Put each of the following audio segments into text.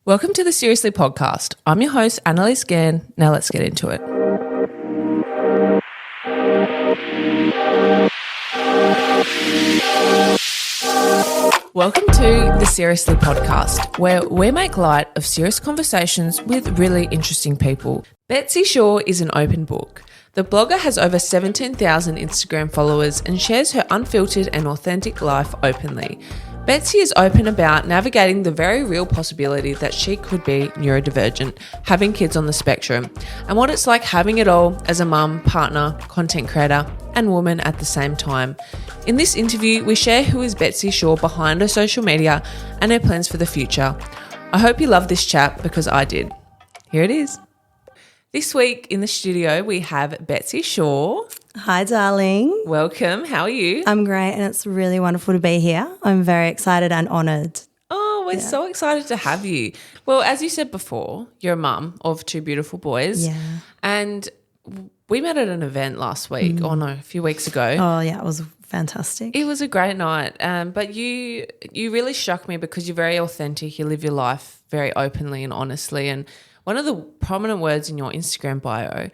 Welcome to the Seriously podcast. I'm your host, Annaliese. Now let's get into it. Welcome to the Seriously podcast, where we make light of serious conversations with really interesting people. Betsy Shaw is an open book. The blogger has over 17,000 Instagram followers and shares her unfiltered and authentic life openly. Betsy is open about navigating the very real possibility that she could be neurodivergent, having kids on the spectrum, and what it's like having it all as a mum, partner, content creator, and woman at the same time. In this interview, we share who is Betsy Shaw behind her social media and her plans for the future. I hope you love this chat because I did. Here it is. This week in the studio, we have Betsy Shaw. Hi, darling. Welcome. How are you? I'm great, and it's really wonderful to be here. I'm very excited and honoured. Oh, we're so excited to have you. Well, as you said before, you're a mum of two beautiful boys. Yeah. And we met at an event last week, a few weeks ago. Oh, yeah, it was fantastic. It was a great night. But you really struck me because you're very authentic. You live your life very openly and honestly. And one of the prominent words in your Instagram bio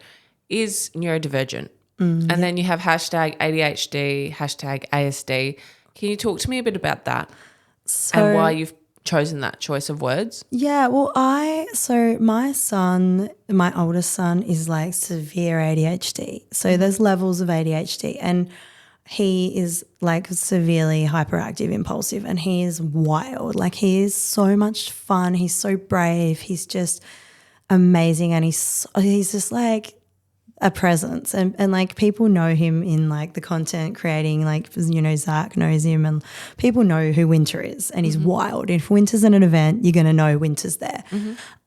is neurodivergent. And then you have hashtag ADHD, hashtag ASD. Can you talk to me a bit about that and why you've chosen that choice of words? Yeah, well, my oldest son is like severe ADHD. So there's levels of ADHD, and he is like severely hyperactive, impulsive, and he is wild. Like, he is so much fun. He's so brave. He's just amazing, and he's just like a presence, and like people know him in like the content creating, like, you know, Zach knows him and people know who Winter is, and he's wild. If Winter's at an event, you're going to know Winter's there.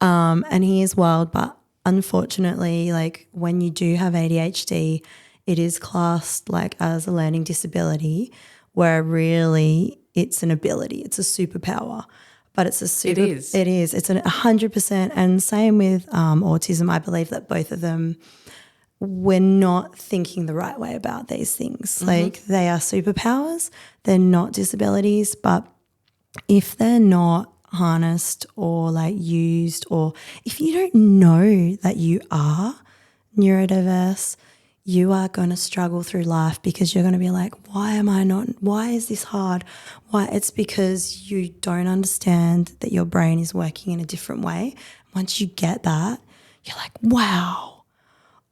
And he is wild, but unfortunately, like, when you do have ADHD, it is classed like as a learning disability, where really it's an ability, it's a superpower. But it's a It is. It's 100%. And same with autism. I believe that both of them, we're not thinking the right way about these things. Like, they are superpowers. They're not disabilities. But if they're not harnessed or like used, or if you don't know that you are neurodiverse, you are going to struggle through life, because you're going to be like, why is this hard? Why? It's because you don't understand that your brain is working in a different way. Once you get that, you're like, wow,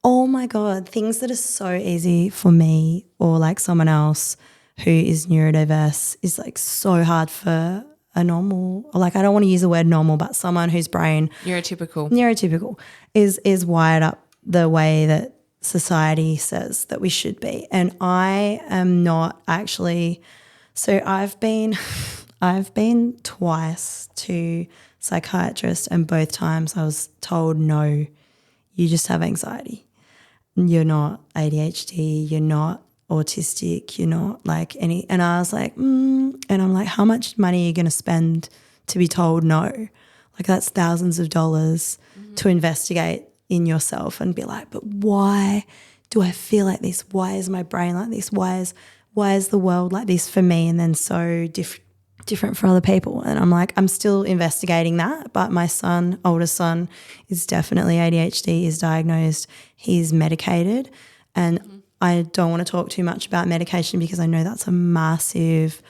oh my God, things that are so easy for me or like someone else who is neurodiverse is like so hard for a normal, or like, I don't want to use the word normal, but someone whose brain neurotypical is wired up the way that society says that we should be. And I am not actually. So I've been twice to psychiatrists, and both times I was told, no, you just have anxiety. You're not ADHD, you're not autistic, you're not like any. And I was like, and I'm like, how much money are you going to spend to be told no? Like, that's thousands of dollars to investigate in yourself and be like, but why do I feel like this? Why is my brain like this? Why is the world like this for me, and then so different for other people? And I'm like, I'm still investigating that. But my oldest son is definitely ADHD, is diagnosed, he's medicated. And I don't want to talk too much about medication, because I know that's a massive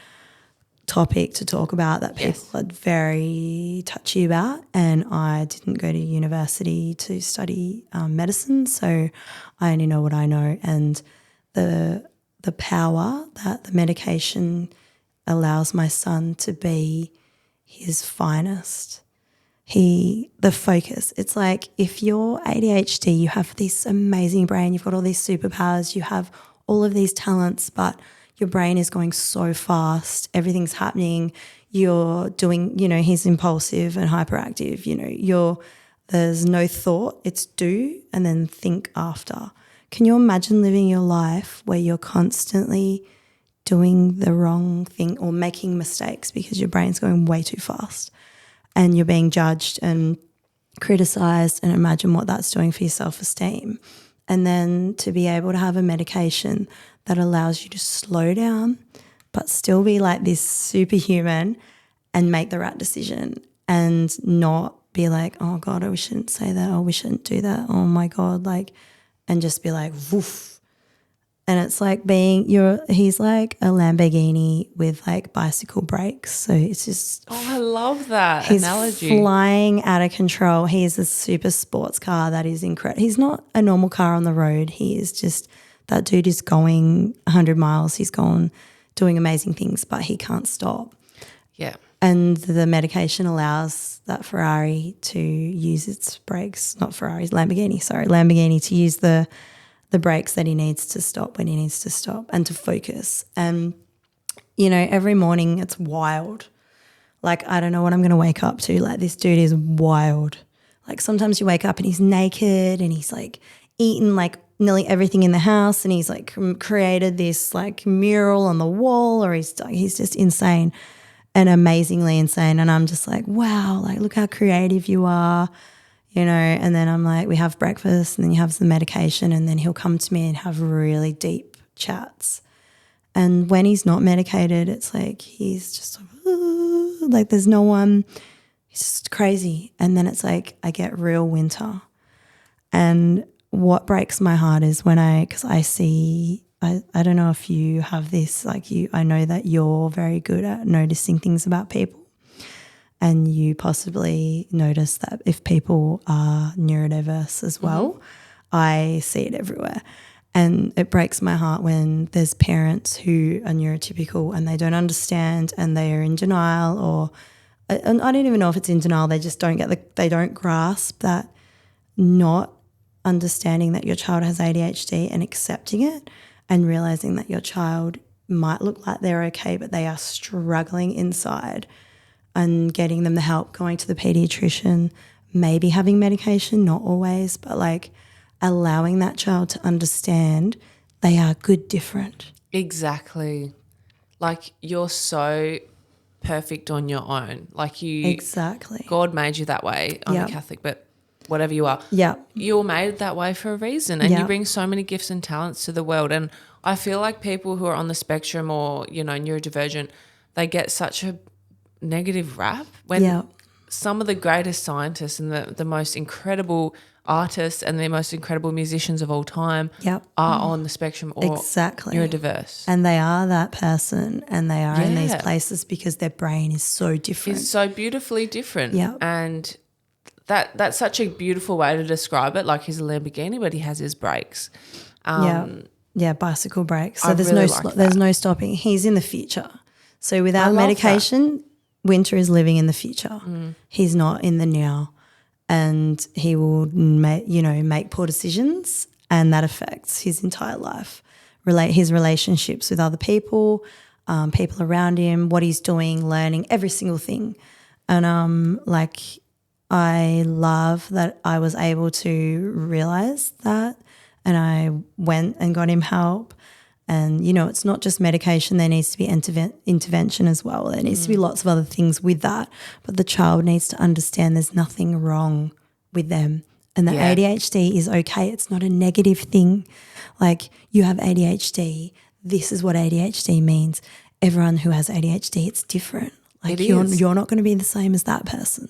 topic to talk about that people are very touchy about. And I didn't go to university to study medicine, so I only know what I know. And the power that the medication allows my son to be his finest, the focus. It's like, if you're ADHD, you have this amazing brain, you've got all these superpowers, you have all of these talents, but your brain is going so fast, everything's happening, you're doing, you know, he's impulsive and hyperactive, you know, there's no thought, it's do and then think after. Can you imagine living your life where you're constantly doing the wrong thing or making mistakes because your brain's going way too fast, and you're being judged and criticized, and imagine what that's doing for your self-esteem. And then to be able to have a medication that allows you to slow down but still be like this superhuman and make the right decision and not be like, oh God, we shouldn't say that, or we shouldn't do that, oh my God, like, and just be like, woof. And it's like he's like a Lamborghini with like bicycle brakes. So it's just. Oh, I love that he's analogy. Flying out of control. He's a super sports car that is incredible. He's not a normal car on the road. He is just, that dude is going 100 miles. He's gone doing amazing things, but he can't stop. Yeah. And the medication allows that Ferrari to use its brakes, not Ferrari's, Lamborghini to use the brakes that he needs to stop when he needs to stop and to focus. And, you know, every morning it's wild. Like, I don't know what I'm going to wake up to. Like, this dude is wild. Like, sometimes you wake up and he's naked and he's like eaten like nearly everything in the house, and he's like created this like mural on the wall, or he's just insane and amazingly insane. And I'm just like, wow, like, look how creative you are. You know, and then I'm like, we have breakfast and then you have some medication, and then he'll come to me and have really deep chats. And when he's not medicated, it's like he's just like there's no one. He's just crazy. And then it's like I get real winter. And what breaks my heart is because I see, I don't know if you have this, like I know that you're very good at noticing things about people. And you possibly notice that if people are neurodiverse as well, I see it everywhere. And it breaks my heart when there's parents who are neurotypical and they don't understand and they are in denial, or and I don't even know if it's in denial, they just don't they don't grasp that, not understanding that your child has ADHD and accepting it and realising that your child might look like they're okay but they are struggling inside, and getting them the help, going to the pediatrician, maybe having medication, not always, but like allowing that child to understand they are good different. Exactly. Like, you're so perfect on your own. Like, Exactly. God made you that way. I'm a Catholic, but whatever you are. Yeah. You're made that way for a reason, and you bring so many gifts and talents to the world. And I feel like people who are on the spectrum or, you know, neurodivergent, they get such a negative rap when some of the greatest scientists and the most incredible artists and the most incredible musicians of all time are on the spectrum or neurodiverse. And they are that person, and they are in these places because their brain is so different. It's so beautifully different. Yeah. And that's such a beautiful way to describe it. Like, he's a Lamborghini, but he has his brakes. Bicycle brakes. So there's no stopping. He's in the future. So without medication, Winter is living in the future. He's not in the now, and he will make poor decisions, and that affects his entire life, his relationships with other people, people around him, what he's doing, learning, every single thing. And I love that I was able to realize that, and I went and got him help. And, you know, it's not just medication. There needs to be intervention as well. There needs to be lots of other things with that. But the child needs to understand there's nothing wrong with them, and that ADHD is okay. It's not a negative thing. Like, you have ADHD. This is what ADHD means. Everyone who has ADHD, it's different. Like, you're not going to be the same as that person,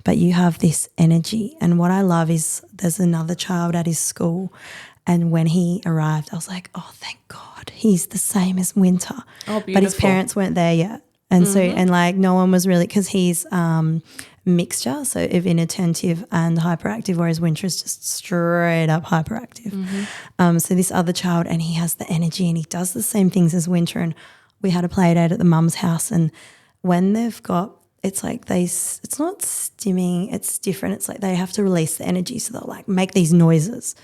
but you have this energy. And what I love is there's another child at his school, and when he arrived, I was like, oh, thank God, he's the same as Winter. Oh, beautiful. But his parents weren't there yet. And so, and like no one was really, because he's mixture, so of inattentive and hyperactive, whereas Winter is just straight up hyperactive. So this other child, and he has the energy and he does the same things as Winter. And we had a play date at the mum's house, and when they've got, it's like it's not stimming, it's different. It's like they have to release the energy, so they'll like make these noises,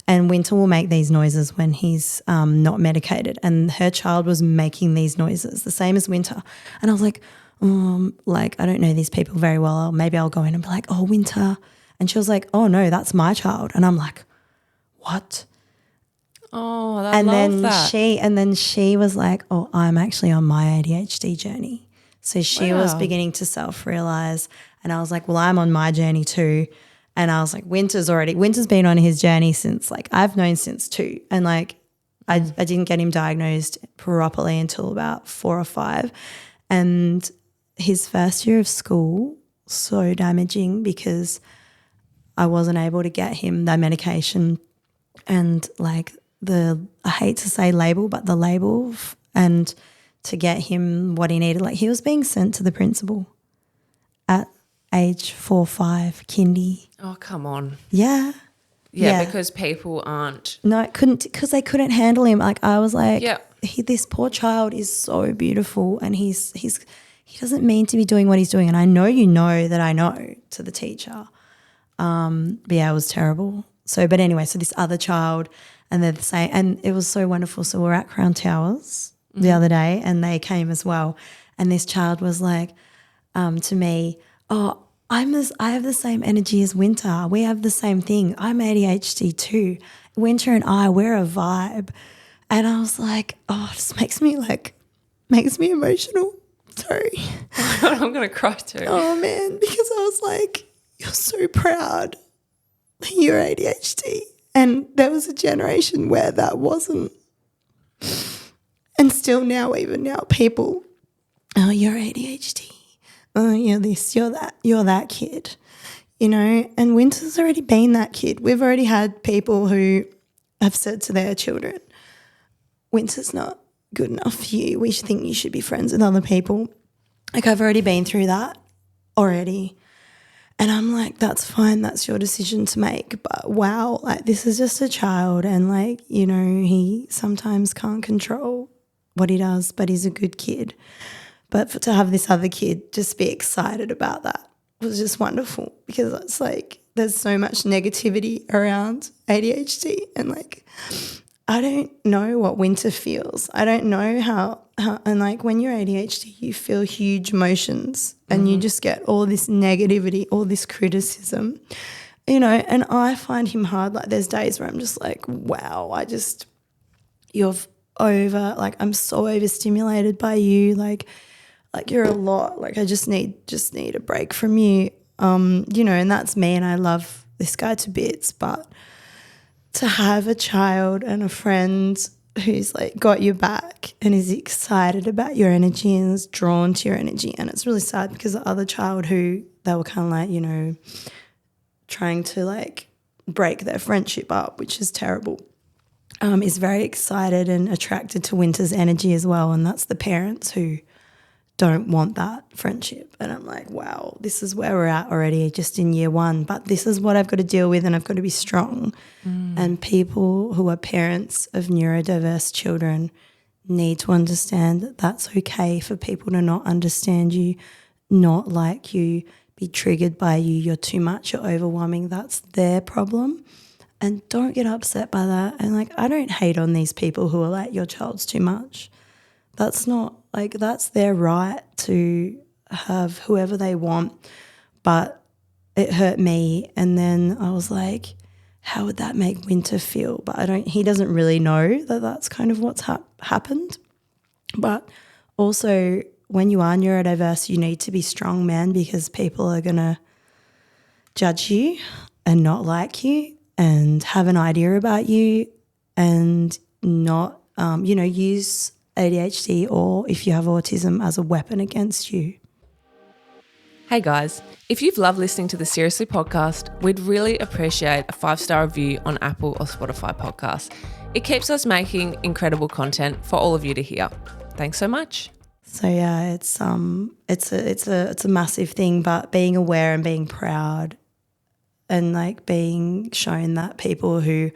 and Winter will make these noises when he's not medicated, and her child was making these noises the same as Winter. And I was like, I don't know these people very well. Maybe I'll go in and be like, oh, Winter. And she was like, oh no, that's my child. And I'm like, what? Oh, I love that. And then she was like, oh, I'm actually on my ADHD journey. So she was beginning to self-realize, and I was like, well, I'm on my journey too. And I was like, Winter's been on his journey since, like, I've known since 2. And like, I didn't get him diagnosed properly until about 4 or 5. And his first year of school, so damaging because I wasn't able to get him that medication and like I hate to say label, but the label and to get him what he needed. Like he was being sent to the principal at age 4, 5, kindy. Oh, come on. Yeah. Yeah, because people aren't. No, it couldn't, because they couldn't handle him. Like I was like, yeah. This poor child is so beautiful and he doesn't mean to be doing what he's doing. And I know that I know to the teacher. But yeah, it was terrible. So, but anyway, so this other child and they're the same. And it was so wonderful. So we're at Crown Towers the other day and they came as well. And this child was like to me, oh, I have the same energy as Winter. We have the same thing. I'm ADHD too. Winter and we're a vibe. And I was like, oh, it just makes me emotional. Sorry. Oh my God, I'm going to cry too. Oh man, because I was like, you're so proud that you're ADHD. And there was a generation where that wasn't. And still now, even now, people, oh, you're ADHD. Oh, you're this, you're that kid, you know. And Winter's already been that kid. We've already had people who have said to their children, Winter's not good enough for you. We should think you should be friends with other people. Like I've already been through that already. And I'm like, that's fine. That's your decision to make. But wow, like this is just a child and like, you know, he sometimes can't control what he does, but he's a good kid. But to have this other kid just be excited about that was just wonderful because it's like there's so much negativity around ADHD and like I don't know what Winter feels. I don't know how and like when you're ADHD you feel huge emotions and you just get all this negativity, all this criticism, you know, and I find him hard. Like there's days where I'm just like, wow, I'm so overstimulated by you, like you're a lot. Like I just need a break from you. You know, and that's me and I love this guy to bits, but to have a child and a friend who's like got your back and is excited about your energy and is drawn to your energy. And it's really sad because the other child who they were kind of like, you know, trying to like break their friendship up, which is terrible, is very excited and attracted to Winter's energy as well. And that's the parents who don't want that friendship. And I'm like, wow, this is where we're at already just in year 1, but this is what I've got to deal with and I've got to be strong. And people who are parents of neurodiverse children need to understand that that's okay for people to not understand you, not like you, be triggered by you, you're too much, you're overwhelming. That's their problem. And don't get upset by that. And like, I don't hate on these people who are like, your child's too much. That's not like, that's their right to have whoever they want. But it hurt me. And then I was like, how would that make Winter feel? But he doesn't really know that that's kind of what's happened. But also when you are neurodiverse, you need to be strong, man, because people are going to judge you and not like you and have an idea about you and not, you know, use ADHD or if you have autism as a weapon against you. Hey guys, if you've loved listening to the Seriously podcast, we'd really appreciate a 5-star review on Apple or Spotify podcasts. It keeps us making incredible content for all of you to hear. Thanks so much. So yeah, it's a massive thing, but being aware and being proud and like being shown that people who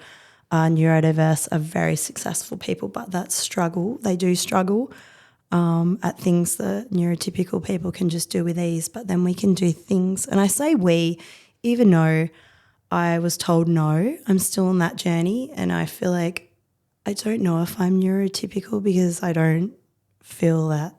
are neurodiverse are very successful people, but they do struggle at things that neurotypical people can just do with ease, but then we can do things. And I say we, even though I was told no, I'm still on that journey and I feel like I don't know if I'm neurotypical because I don't feel that.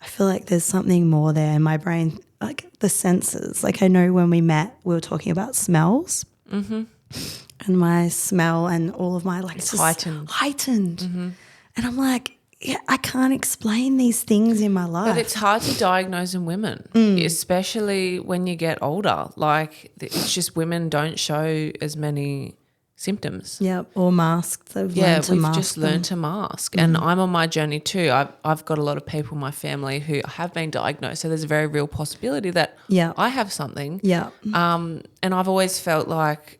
I feel like there's something more there in my brain, like the senses. Like I know when we met, we were talking about smells and my smell and all of my like it's heightened. And I'm like, yeah, I can't explain these things in my life. But it's hard to diagnose in women, especially when you get older. Like it's just women don't show as many symptoms. Yeah, or masked. They've Yeah, learned to we've mask just learned to mask. And I'm on my journey too. I've got a lot of people in my family who have been diagnosed, so there's a very real possibility that Yeah. I have something. Yeah. And I've always felt like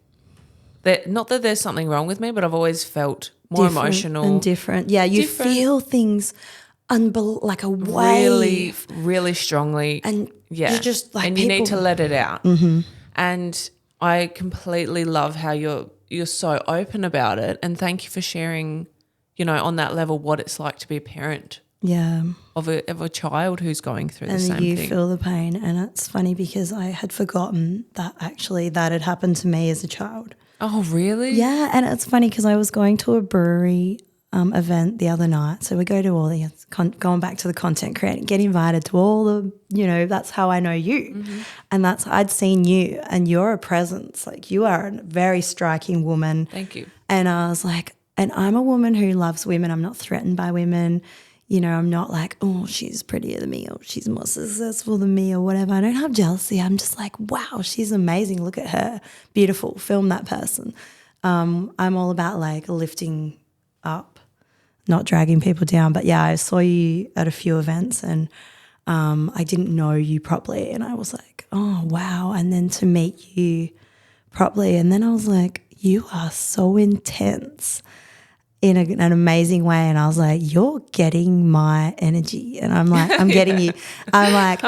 that, not that there's something wrong with me, but I've always felt more Different emotional. and different. Yeah, you Different. feel things like a Really, wave. really strongly. And yeah. you're just like and you need to people- let it out. And I completely love how you're so open about it, and thank you for sharing, on that level what it's like to be a parent Yeah. of a child who's going through the And same you thing. feel the pain. And it's funny because I had forgotten that actually that had happened to me as a child. Oh, really? Yeah, and it's funny because I was going to a brewery event the other night. So we go to all the going back to the content creating, get invited to all the, that's how I know you. And I'd seen you, and you're a presence. Like, you are a very striking woman. Thank you. And I was like, and I'm a woman who loves women. I'm not threatened by women. I'm not like, oh, she's prettier than me, or she's more successful than me, or whatever. I don't have jealousy. I'm just like, wow, she's amazing. Look at her. Beautiful. Film that person. I'm all about like lifting up, not dragging people down. But yeah, I saw you at a few events, and I didn't know you properly. And I was like, oh, wow. And then to meet you properly. And then I was like, you are so intense in an amazing way. And I was like, you're getting my energy. And I'm like, I'm getting you. I'm like,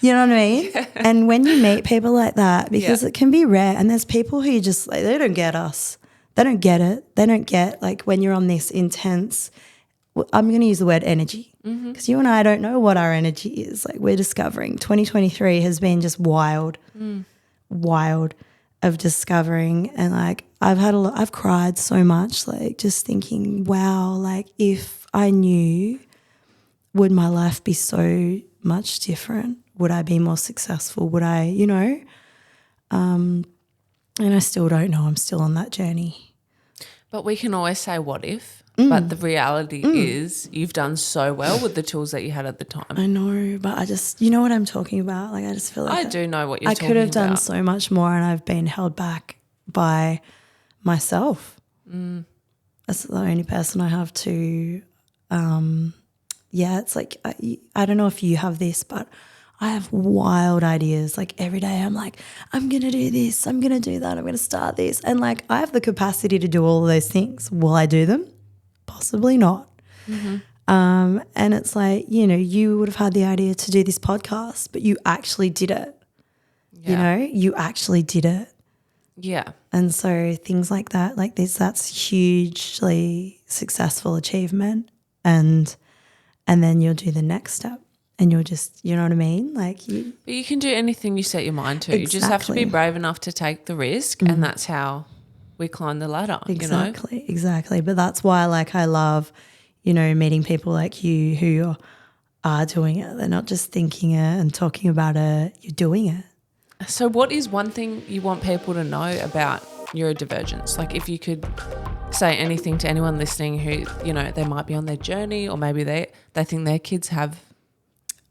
you know what I mean? Yeah. And when you meet people like that, because it can be rare, and there's people who just like, they don't get us. They don't get it. They don't get like when you're on this intense, I'm going to use the word energy, because you and I don't know what our energy is. Like, we're discovering. 2023 has been just wild of discovering. And like, I've cried so much, like just thinking, wow, like if I knew, would my life be so much different? Would I be more successful? Would I, and I still don't know. I'm still on that journey. But we can always say what if, but the reality is you've done so well with the tools that you had at the time. I know, but I just, you know what I'm talking about? Like, I just feel like I do know what you're talking about. I could have done so much more, and I've been held back by myself. That's the only person I have to, it's like, I don't know if you have this, but I have wild ideas. Like, every day I'm like, I'm going to do this, I'm going to do that, I'm going to start this. And like, I have the capacity to do all of those things. Will I do them? Possibly not. And it's like, you would have had the idea to do this podcast, but you actually did it. You actually did it. Yeah. And so things like that, like this, that's hugely successful achievement. And then you'll do the next step, and you'll just, you know what I mean? Like, but you can do anything you set your mind to. Exactly. You just have to be brave enough to take the risk, and that's how we climb the ladder. Exactly. But that's why, like, I love, meeting people like you who are doing it. They're not just thinking it and talking about it. You're doing it. So what is one thing you want people to know about neurodivergence? Like, if you could say anything to anyone listening who, they might be on their journey, or maybe they think their kids have,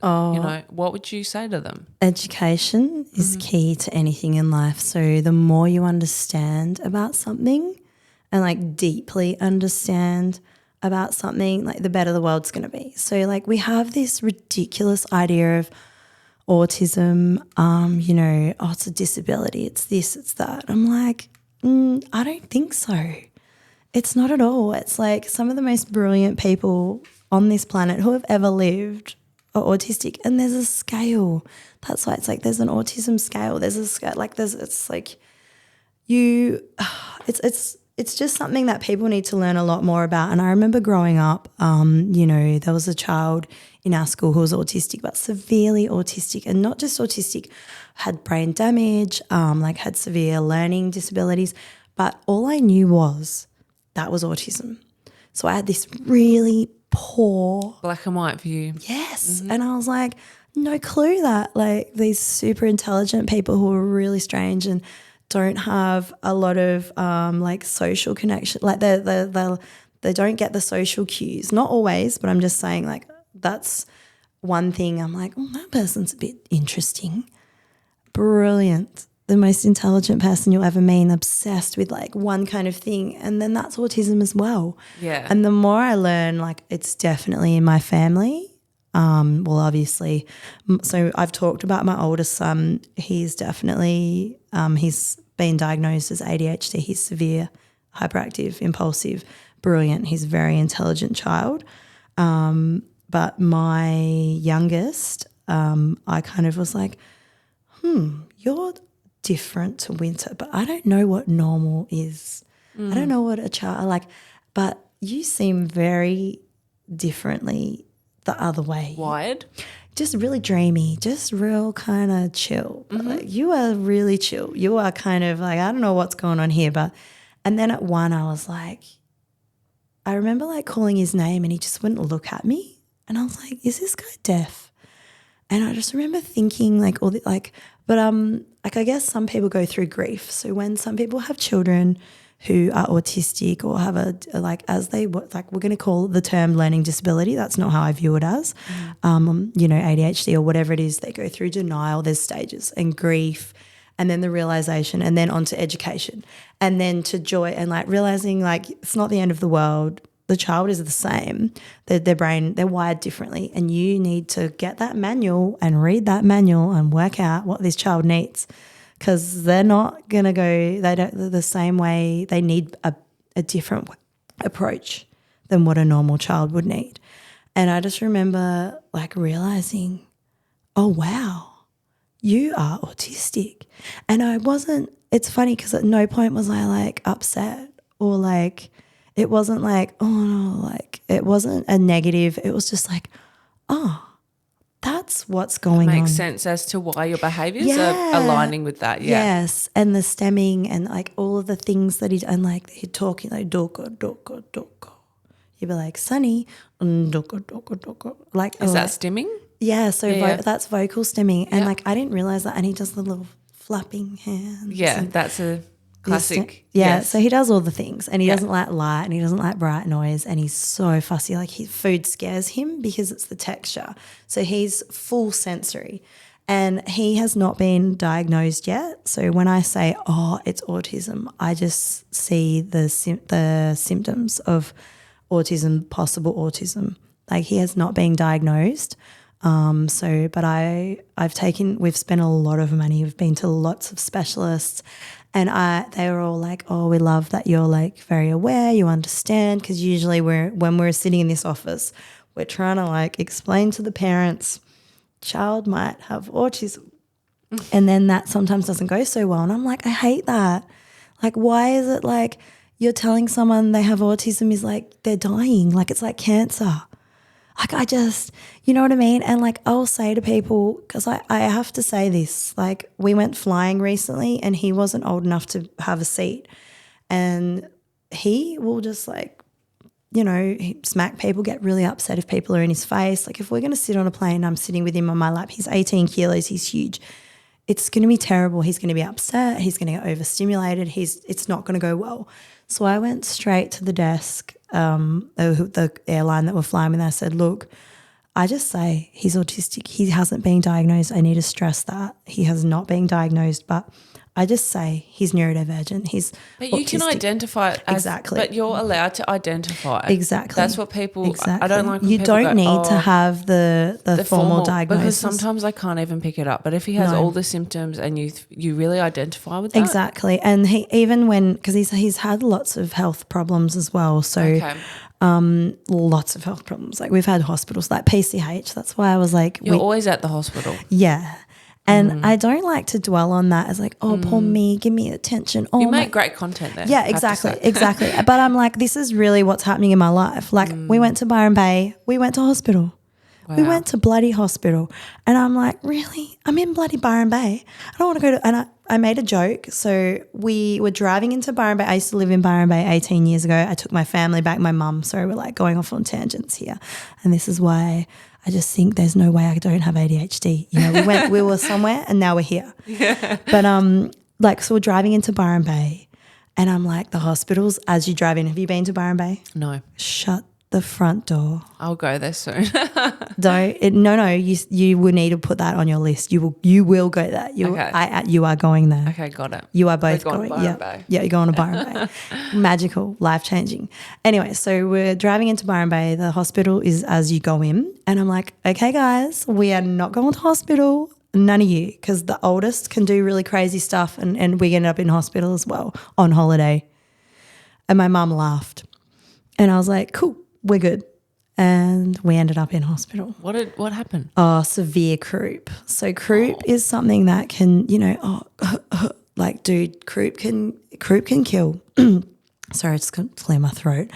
what would you say to them? Education is key to anything in life. So the more you understand about something, and like deeply understand about something, like the better the world's going to be. So like, we have this ridiculous idea of autism, it's a disability, it's this, it's that. I'm like, I don't think so. It's not at all. It's like, some of the most brilliant people on this planet who have ever lived are autistic, and there's a scale. That's why it's like, there's an autism scale. There's a scale, like it's like it's just something that people need to learn a lot more about. And I remember growing up, there was a child in our school who was autistic, but severely autistic, and not just autistic, had brain damage, had severe learning disabilities. But all I knew was that was autism. So I had this really poor Black and white view. Yes. And I was like, no clue that like these super intelligent people who are really strange and don't have a lot of social connection, like they don't get the social cues. Not always, but I'm just saying, like, that's one thing. I'm like, that person's a bit interesting. Brilliant. the most intelligent person you'll ever meet, obsessed with like one kind of thing. And then that's autism as well. Yeah. And the more I learn, like it's definitely in my family. Well, obviously, so I've talked about my oldest son. He's definitely, he's been diagnosed as ADHD. He's severe, hyperactive, impulsive, brilliant. He's a very intelligent child. But my youngest, I kind of was like, you're different to Winter, but I don't know what normal is. I don't know what a child like, but you seem very differently the other way. Wired? Just really dreamy, just real kind of chill. Like, you are really chill. You are kind of like, I don't know what's going on here, but and then at one I was like, I remember like calling his name and he just wouldn't look at me. And I was like, is this guy deaf? And I just remember thinking like all the like I guess some people go through grief. So when some people have children who are autistic or have we're going to call the term learning disability. That's not how I view it as, ADHD or whatever it is. They go through denial. There's stages and grief, and then the realization, and then onto education, and then to joy and like realizing like it's not the end of the world. The child is the same. Their brain, they're wired differently, and you need to get that manual and read that manual and work out what this child needs, because they're not going to go the same way. They need a different approach than what a normal child would need. And I just remember like realizing, oh, wow, you are autistic. And it's funny because at no point was I like upset or like, it wasn't like, oh no, like it wasn't a negative. It was just like, oh, that's what's going on. Makes sense as to why your behaviours are aligning with that. Yeah. Yes. And the stemming and like all of the things that and like he'd talk like doko, doko, doko. You'd be like, Sunny, doko, doko, doko. Like, is that stimming? Yeah. So that's vocal stemming. And like I didn't realise that. And he does the little flapping hands. Yeah, that's a classic. Yes. So he does all the things, and he doesn't like light, and he doesn't like bright noise, and he's so fussy. Like food scares him because it's the texture. So he's full sensory, and he has not been diagnosed yet. So when I say, oh, it's autism, I just see the symptoms of autism, possible autism. Like he has not been diagnosed. We've spent a lot of money. We've been to lots of specialists, and they were all like, oh, we love that you're like very aware, you understand, because usually when we're sitting in this office, we're trying to like explain to the parents, child might have autism, and then that sometimes doesn't go so well. And I'm like, I hate that. Like, why is it like you're telling someone they have autism is like they're dying, like it's like cancer. Like I just, you know what I mean? And like I'll say to people, because I have to say this, like we went flying recently and he wasn't old enough to have a seat, and he will just like, smack people, get really upset if people are in his face. Like if we're going to sit on a plane, I'm sitting with him on my lap, he's 18 kilos, he's huge. It's going to be terrible. He's going to be upset. He's going to get overstimulated. It's not going to go well. So I went straight to the desk, the airline that we're flying with. I said, look, I just say he's autistic. He hasn't been diagnosed. I need to stress that. He has not been diagnosed, but I just say he's neurodivergent. He's But you can identify it as, exactly. But you're allowed to identify. Exactly. That's what people, exactly. I don't like when you people don't need to have the formal diagnosis. Because sometimes I can't even pick it up. But if he has all the symptoms and you really identify with that. Exactly. And he because he's had lots of health problems as well. So lots of health problems. Like we've had hospitals like PCH. That's why I was like. You're always at the hospital. Yeah. And I don't like to dwell on that as like, oh, poor me, give me attention. Oh, you make great content there. Yeah, exactly. But I'm like, this is really what's happening in my life. Like we went to Byron Bay, we went to hospital. Wow. We went to bloody hospital. And I'm like, really? I'm in bloody Byron Bay. I don't want to go to – and I made a joke. So we were driving into Byron Bay. I used to live in Byron Bay 18 years ago. I took my family back, my mum. So we're like going off on tangents here. And this is why – I just think there's no way I don't have ADHD. We were somewhere and now we're here. Yeah. But so we're driving into Byron Bay, and I'm like, the hospitals as you drive in. Have you been to Byron Bay? No. Shut the front door. I'll go there soon. You will need to put that on your list. You will go there. Okay. You are going there. Okay, got it. You are both We're going. Byron Bay. Yeah, you're going to Byron Bay. Magical, life-changing. Anyway, so we're driving into Byron Bay. The hospital is as you go in. And I'm like, okay, guys, we are not going to hospital. None of you, because the oldest can do really crazy stuff and we end up in hospital as well on holiday. And my mum laughed. And I was like, cool, we're good. And we ended up in hospital. What happened? Oh, severe croup. So croup is something that can, like, dude, croup can kill. Sorry, I just couldn't clear my throat.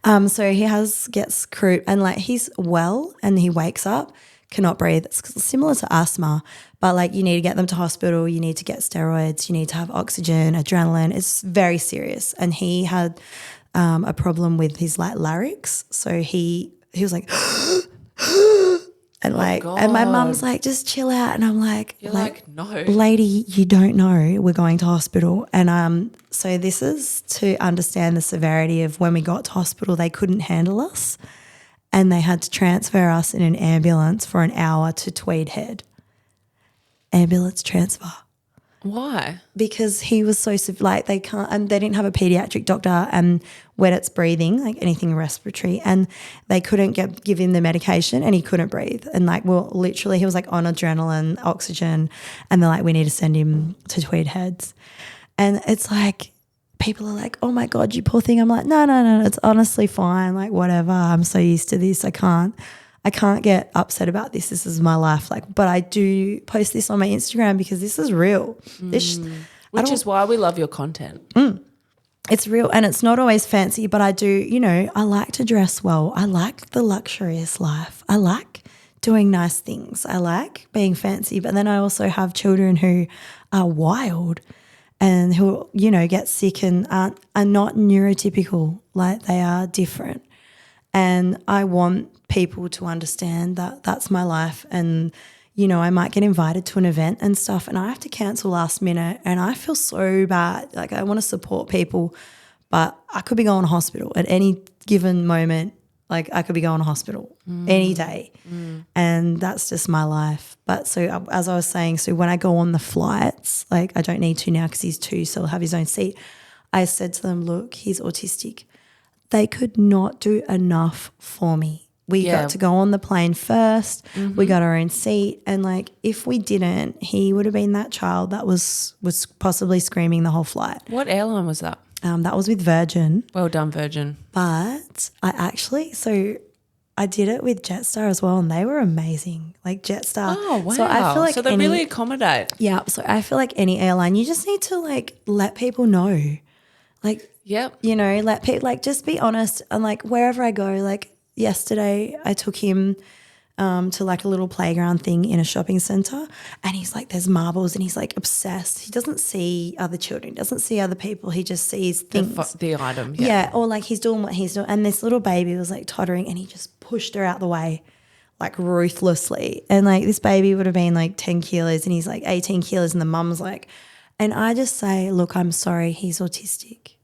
So he gets croup and like he's well and he wakes up, cannot breathe. It's similar to asthma, but like you need to get them to hospital. You need to get steroids. You need to have oxygen, adrenaline. It's very serious. And he had a problem with his like larynx. So he was like, and like, and my mum's like, just chill out. And I'm like, you're like, no, lady, you don't know. We're going to hospital. And so this is to understand the severity of when we got to hospital, they couldn't handle us. And they had to transfer us in an ambulance for an hour to Tweed Head. Ambulance transfer. Why? Because he was so like they can't, and they didn't have a pediatric doctor, and when it's breathing, like anything respiratory, and they couldn't give him the medication, and he couldn't breathe, and like literally he was like on adrenaline, oxygen, and they're like, we need to send him to Tweed Heads, and it's like people are like, oh my God, you poor thing. I'm like, no, it's honestly fine, like whatever. I'm so used to this, I can't get upset about this. This is my life. Like, but I do post this on my Instagram because this is real. Which is why we love your content. It's real and it's not always fancy, but I do, I like to dress well. I like the luxurious life. I like doing nice things. I like being fancy. But then I also have children who are wild and who, get sick and are not neurotypical. Like they are different. And I want people to understand that that's my life, and I might get invited to an event and stuff and I have to cancel last minute and I feel so bad. Like I want to support people, but I could be going to hospital at any given moment. Like I could be going to hospital any day, and that's just my life. But so as I was saying, so when I go on the flights, like I don't need to now because he's 2, so he'll have his own seat. I said to them, look, he's autistic. They could not do enough for me. We got to go on the plane first. Mm-hmm. We got our own seat. And like if we didn't, he would have been that child that was possibly screaming the whole flight. What airline was that? That was with Virgin. Well done, Virgin. But I did it with Jetstar as well, and they were amazing. Like Jetstar. Oh, wow. So I feel like they really accommodate. Yeah. So I feel like any airline, you just need to like let people know. Like, yep. Let people like just be honest. And like wherever I go, like yesterday I took him to like a little playground thing in a shopping centre, and he's like, there's marbles, and he's like obsessed. He doesn't see other children, doesn't see other people. He just sees things. The item. Yeah. Or like he's doing what he's doing. And this little baby was like tottering and he just pushed her out the way like ruthlessly. And like this baby would have been like 10 kilos and he's like 18 kilos and the mum's like, and I just say, look, I'm sorry, he's autistic.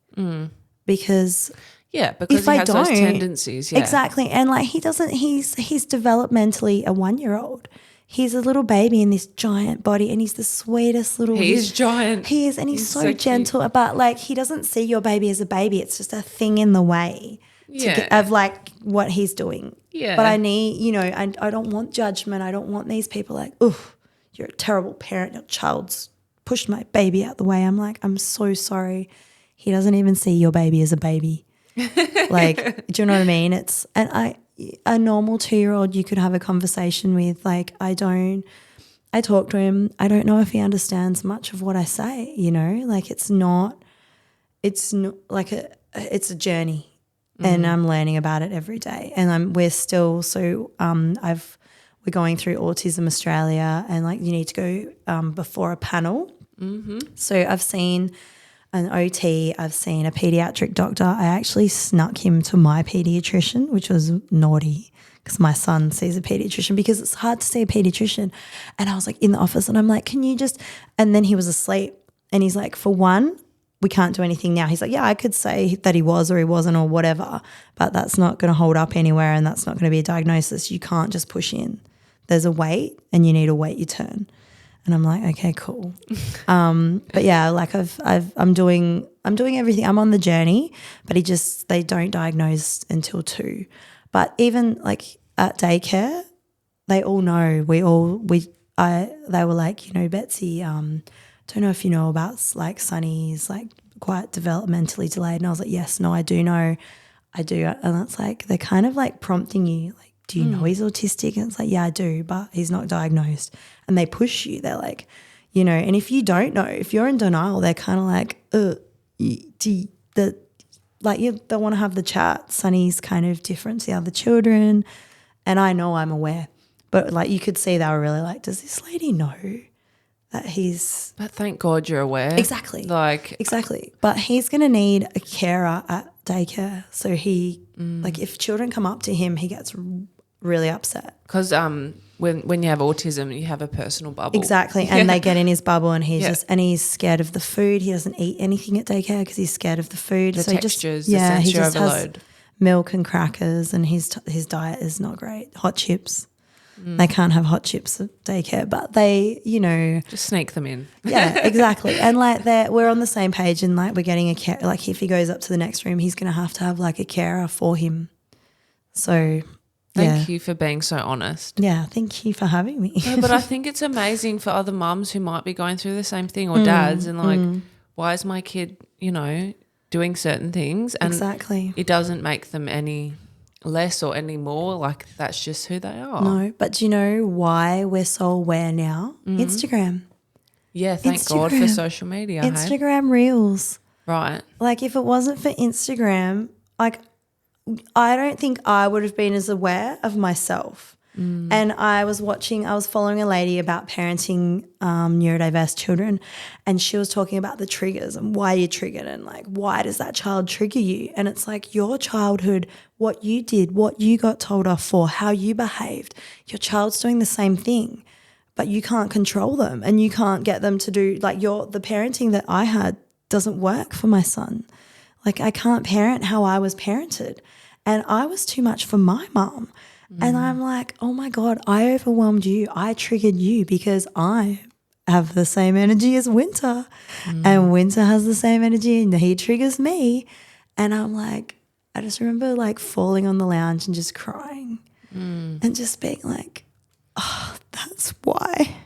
Because because he has those tendencies. Yeah. Exactly. And like he's developmentally a 1-year-old. He's a little baby in this giant body and he's the sweetest little. He is giant. He is, and he's so gentle. Cute. But like he doesn't see your baby as a baby. It's just a thing in the way of like what he's doing. Yeah. But I need, I don't want judgment. I don't want these people like, oof, you're a terrible parent. Your child's pushed my baby out the way. I'm like, I'm so sorry. He doesn't even see your baby as a baby. Like, do you know what I mean? It's, and a normal 2-year-old you could have a conversation with. Like, I talk to him. I don't know if he understands much of what I say, like it's not like it's a journey and I'm learning about it every day. And we're still, so we're going through Autism Australia, and like you need to go before a panel. Mm-hmm. So I've seen an OT, I've seen a pediatric doctor. I actually snuck him to my pediatrician, which was naughty because my son sees a pediatrician because it's hard to see a pediatrician. And I was like in the office and I'm like, can you just, and then he was asleep and he's like, for one, we can't do anything now. He's like, yeah, I could say that he was or he wasn't or whatever, but that's not going to hold up anywhere and that's not going to be a diagnosis. You can't just push in. There's a wait and you need to wait your turn. And I'm like, okay, cool. But yeah, like I'm doing everything. I'm on the journey, but they don't diagnose until 2. But even like at daycare, they all know. They were like, you know, Betsy, don't know if you know about like Sonny's like quite developmentally delayed. And I was like, yes, no, I do know. I do. And it's like they're kind of like prompting you, like, do you know he's autistic? And it's like, yeah, I do, but he's not diagnosed. And they push you. They're like, you know, and if you don't know, if you're in denial, they're kind of like, they want to have the chat. Sonny's kind of different to the other children. And I know I'm aware. But like you could see they were really like, does this lady know that he's... But thank God you're aware. Exactly. Exactly. But he's going to need a carer at daycare. So he, like if children come up to him, he gets really upset. Because when you have autism, you have a personal bubble. Exactly. And they get in his bubble and he's scared of the food. He doesn't eat anything at daycare because he's scared of the food. The so textures, he just, the sensory he just overload. Has milk and crackers and his diet is not great. Hot chips. They can't have hot chips at daycare, but they, you know. Just sneak them in. Yeah, exactly. And like we're on the same page and like we're getting a care. Like if he goes up to the next room, he's going to have like a carer for him. So Thank you for being so honest. Yeah, thank you for having me. No, but I think it's amazing for other mums who might be going through the same thing or dads and like, why is my kid, you know, doing certain things? And exactly. It doesn't make them any less or any more, like that's just who they are. No, but do you know why we're so aware now? Instagram. Yeah, thank God for social media. Instagram Reels. Right. Like if it wasn't for Instagram, like I don't think I would have been as aware of myself. And I was following a lady about parenting neurodiverse children, and she was talking about the triggers and why you're triggered and like why does that child trigger you? And it's like your childhood, what you did, what you got told off for, how you behaved. Your child's doing the same thing, but you can't control them and you can't get them to do like the parenting that I had doesn't work for my son. Like I can't parent how I was parented, and I was too much for my mom. And I'm like, oh my God, I overwhelmed you. I triggered you because I have the same energy as Winter and Winter has the same energy and he triggers me. And I'm like, I just remember like falling on the lounge and just crying and just being like, oh, that's why,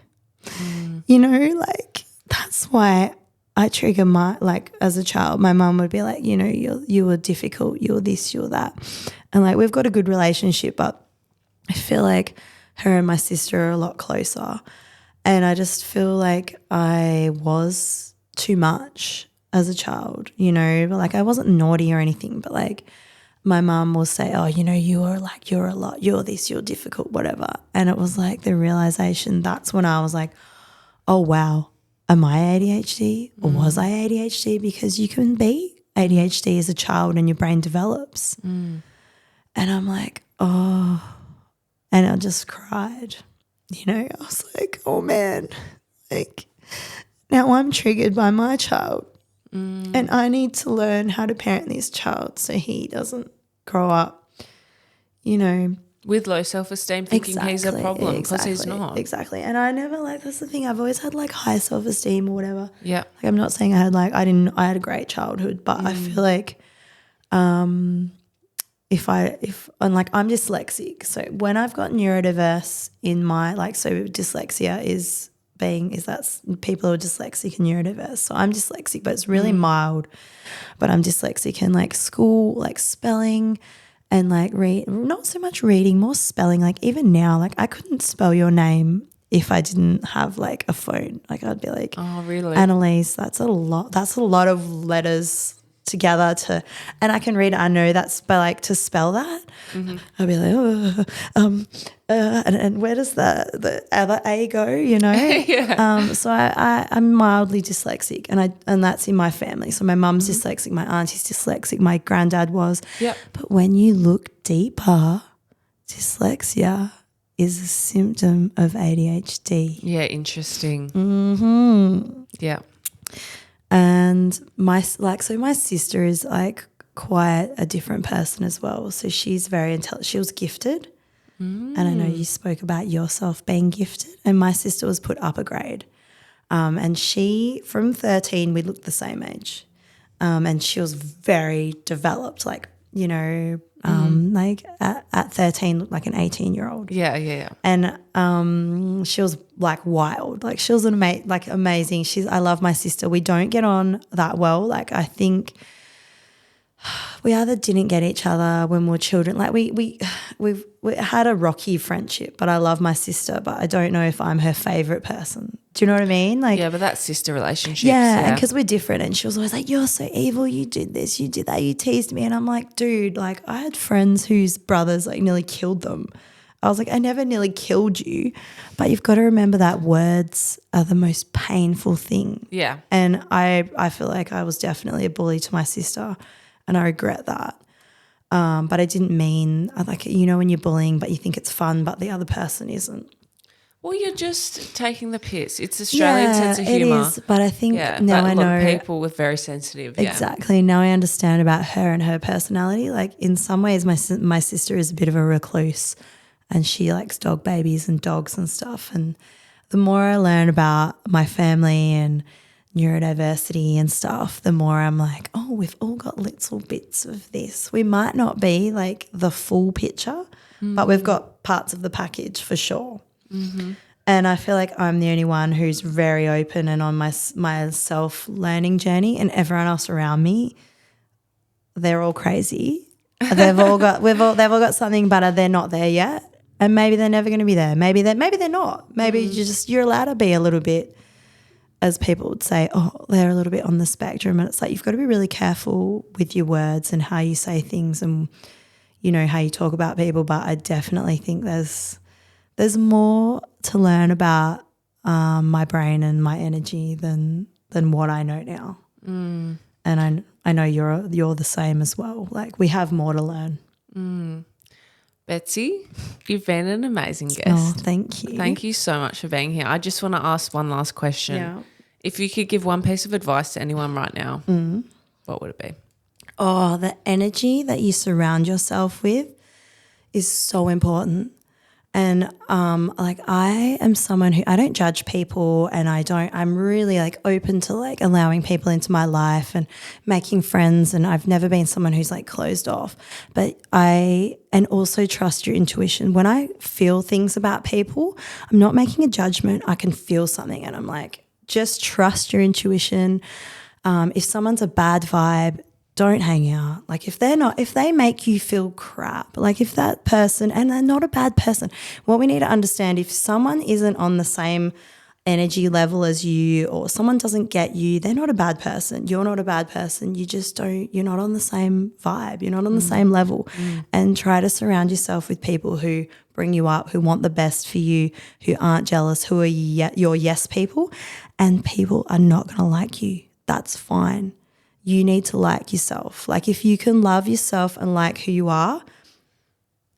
you know, like that's why I trigger like as a child, my mum would be like, you know, you were difficult, you're this, you're that. And like we've got a good relationship, but I feel like her and my sister are a lot closer, and I just feel like I was too much as a child, you know, like I wasn't naughty or anything, but like my mum will say, oh, you know, you're a lot, you're this, you're difficult, whatever. And it was like the realization, that's when I was like, oh, wow, am I ADHD or was I ADHD? Because you can be ADHD as a child and your brain develops. And I'm like, oh. And I just cried, you know. I was like, oh, man, like now I'm triggered by my child and I need to learn how to parent this child so he doesn't grow up, you know. With low self-esteem, thinking he's a problem because he's not. Exactly. And I never that's the thing. I've always had like high self-esteem or whatever. Yeah. Like I'm not saying I had I had a great childhood, but I feel like and like I'm dyslexic. So when I've got neurodiverse in my so dyslexia is that people who are dyslexic and neurodiverse. So I'm dyslexic, but it's really mild. But I'm dyslexic in like school, like spelling and like not so much reading, more spelling. Like even now, like I couldn't spell your name if I didn't have like a phone. Like I'd be like, oh really? Annaliese, that's a lot of letters together and I can read it. I know that's to spell that. I'll be like, and where does the other A go? You know. Yeah. So I'm mildly dyslexic, and that's in my family. So my mum's dyslexic, my auntie's dyslexic, my granddad was. Yeah. But when you look deeper, dyslexia is a symptom of ADHD. Yeah, interesting. Yeah. And And my sister is like quite a different person as well. So she's very intelligent. She was gifted. And I know you spoke about yourself being gifted, and my sister was put up a grade. And she, from 13, we looked the same age. And she was very developed, like, you know, like at 13, looked like an 18-year-old. Yeah. And she was like wild. Like she was amazing. I love my sister. We don't get on that well. Like I think we either didn't get each other when we were children. Like we had a rocky friendship, but I love my sister, but I don't know if I'm her favourite person. Do you know what I mean? Like, yeah, but that's sister relationships. Yeah, and because we're different, and she was always like, "You're so evil. You did this. You did that. You teased me." And I'm like, dude, like I had friends whose brothers like nearly killed them. I was like, I never nearly killed you, but you've got to remember that words are the most painful thing. Yeah. And I feel like I was definitely a bully to my sister, and I regret that. But I didn't mean, like, you know, when you're bullying but you think it's fun but the other person isn't. Well, you're just taking the piss. It's Australian sense of humour. It is, but I think now I know. People were very sensitive. Exactly. Yeah. Now I understand about her and her personality. Like in some ways my sister is a bit of a recluse, and she likes dog babies and dogs and stuff. And the more I learn about my family and neurodiversity and stuff, the more I'm like, oh, we've all got little bits of this. We might not be like the full picture, but we've got parts of the package for sure. Mm-hmm. And I feel like I'm the only one who's very open and on my self-learning journey, and everyone else around me, they're all crazy. They've all got something, but they're not there yet. And maybe they're never going to be there. Maybe they're not. Maybe you're allowed to be a little bit, as people would say, oh, they're a little bit on the spectrum. And it's like you've got to be really careful with your words and how you say things and, you know, how you talk about people. But I definitely think there's more to learn about my brain and my energy than what I know now. Mm. And I know you're the same as well. Like we have more to learn. Mm. Betsy, you've been an amazing guest. Oh, thank you. Thank you so much for being here. I just want to ask one last question. Yeah. If you could give one piece of advice to anyone right now, what would it be? Oh, the energy that you surround yourself with is so important. And like I am someone who I don't judge people, and I'm really like open to like allowing people into my life and making friends, and I've never been someone who's like closed off. But and also trust your intuition. When I feel things about people, I'm not making a judgment. I can feel something and I'm like, just trust your intuition. If someone's a bad vibe, don't hang out. Like if they make you feel crap, like if that person, and they're not a bad person, what we need to understand, if someone isn't on the same energy level as you, or someone doesn't get you, they're not a bad person. You're not a bad person. You're not on the same vibe. You're not on the same level. And try to surround yourself with people who bring you up, who want the best for you, who aren't jealous, who are your yes people. And people are not going to like you. That's fine. You need to like yourself. Like if you can love yourself and like who you are,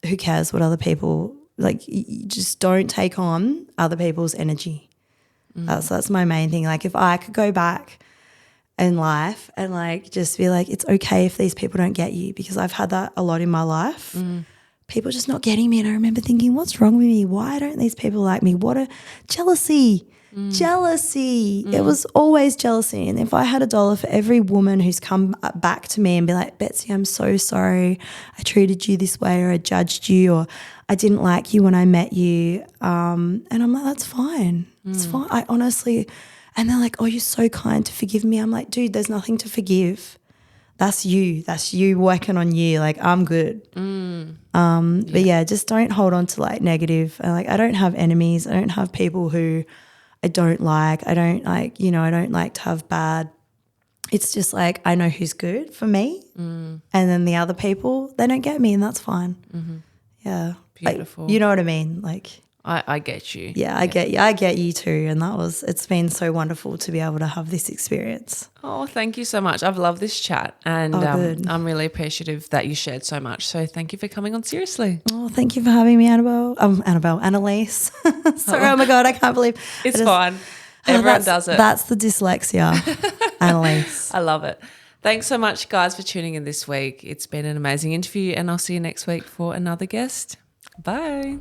who cares what other people, like you just don't take on other people's energy. That's my main thing. Like if I could go back in life and like just be like, it's okay if these people don't get you, because I've had that a lot in my life. People just not getting me, and I remember thinking, what's wrong with me? Why don't these people like me? What a jealousy. Jealousy. It was always jealousy. And if I had $1 for every woman who's come back to me and be like, Betsy, I'm so sorry, I treated you this way, or I judged you, or I didn't like you when I met you, and I'm like, that's fine. It's fine. I honestly, and they're like, oh, you're so kind to forgive me. I'm like, dude, there's nothing to forgive. That's you working on you. Like I'm good. But yeah, just don't hold on to like negative. Like I don't have enemies. I don't have people who I don't like. I don't like, I don't like to have bad. It's just like I know who's good for me, and then the other people, they don't get me, and that's fine. Yeah. Beautiful. Like, you know what I mean? Like I get you. Yeah, I get you. I get you too. And it's been so wonderful to be able to have this experience. Oh, thank you so much. I've loved this chat, and I'm really appreciative that you shared so much. So thank you for coming on Seriously. Oh, thank you for having me, Annaliese. Sorry, oh my God, I can't believe. It's fine. Everyone does it. That's the dyslexia, Annaliese. I love it. Thanks so much, guys, for tuning in this week. It's been an amazing interview, and I'll see you next week for another guest. Bye.